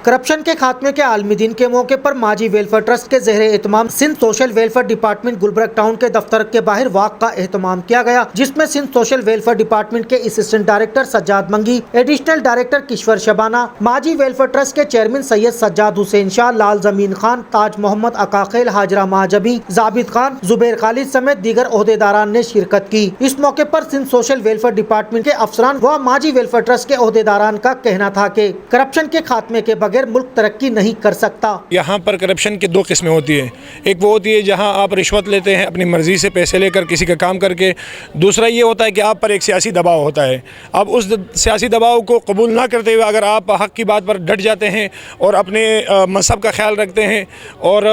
Corruption کے خاتمے کے عالمی دن کے موقع پر ماجی ویلفیئر ٹرسٹ کے زیر اہتمام Sindh social welfare department Gulberg town کے دفتر کے باہر واک کا اہتمام کیا گیا، جس میں سندھ سوشل ویلفیئر ڈپارٹمنٹ کے assistant director Sajjad Mangi, additional director Kishwar Shabana, Maji welfare trust کے چیئرمین سید سجاد حسین شاہ، لال زمین خان، تاج محمد عقاقیل، حاجرہ مہاجبی، ضابط خان، زبیر خالد سمیت دیگر عہدیداران نے شرکت کی۔ اس موقع پر سندھ سوشل ویلفیئر ڈپارٹمنٹ کے افسران و ماجی ویلفیئر ٹرسٹ کے عہدیداران کا کہنا تھا کہ کرپشن کے خاتمے کے بغیر ملک ترقی نہیں کر سکتا۔ یہاں پر کرپشن کی دو قسمیں ہوتی ہیں، ایک وہ ہوتی ہے جہاں آپ رشوت لیتے ہیں اپنی مرضی سے پیسے لے کر کسی کا کام کر کے، دوسرا یہ ہوتا ہے کہ آپ پر ایک سیاسی دباؤ ہوتا ہے۔ اب اس سیاسی دباؤ کو قبول نہ کرتے ہوئے اگر آپ حق کی بات پر ڈٹ جاتے ہیں اور اپنے مذہب کا خیال رکھتے ہیں اور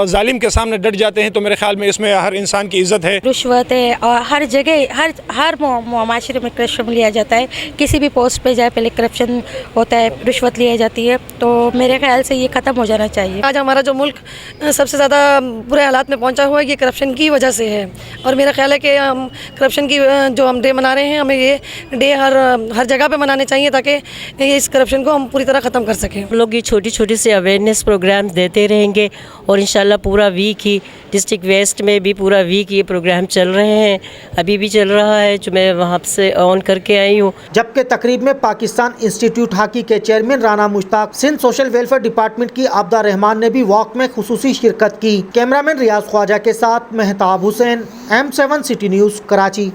ظالم کے سامنے ڈٹ جاتے ہیں تو میرے خیال میں اس میں ہر انسان کی عزت ہے۔ رشوت ہے اور ہر جگہ ہر معاشرے میں کرپشن لیا جاتا ہے، کسی بھی پوسٹ پہ جائے پہلے کرپشن ہوتا ہے، رشوت لی جاتی ہے، تو میرے خیال سے یہ ختم ہو جانا چاہیے۔ آج ہمارا جو ملک سب سے زیادہ برے حالات میں پہنچا ہوا ہے یہ کرپشن کی وجہ سے ہے، اور میرا خیال ہے کہ ہم کرپشن کی جو ہم ڈے منا رہے ہیں، ہمیں یہ ڈے ہر جگہ پہ منانے چاہیے تاکہ اس کرپشن کو ہم پوری طرح ختم کر سکیں۔ ہم لوگ یہ چھوٹی چھوٹی سے اویئرنیس پروگرام دیتے رہیں گے اور انشاءاللہ پورا ویک ہی ڈسٹرکٹ ویسٹ میں بھی پورا ویک یہ پروگرام چل رہے ہیں، ابھی بھی چل رہا ہے جو میں وہاں سے آن کر کے آئی ہوں۔ جبکہ تقریب میں پاکستان انسٹیٹیوٹ ہاکی کے چیئرمین رانا مشتاق، سندھ سوشل ویلفیئر ڈپارٹمنٹ کی عابدہ رحمان نے بھی واک میں خصوصی شرکت کی۔ کیمرہ مین ریاض خواجہ کے ساتھ مہتاب حسین، M7 سٹی نیوز، کراچی۔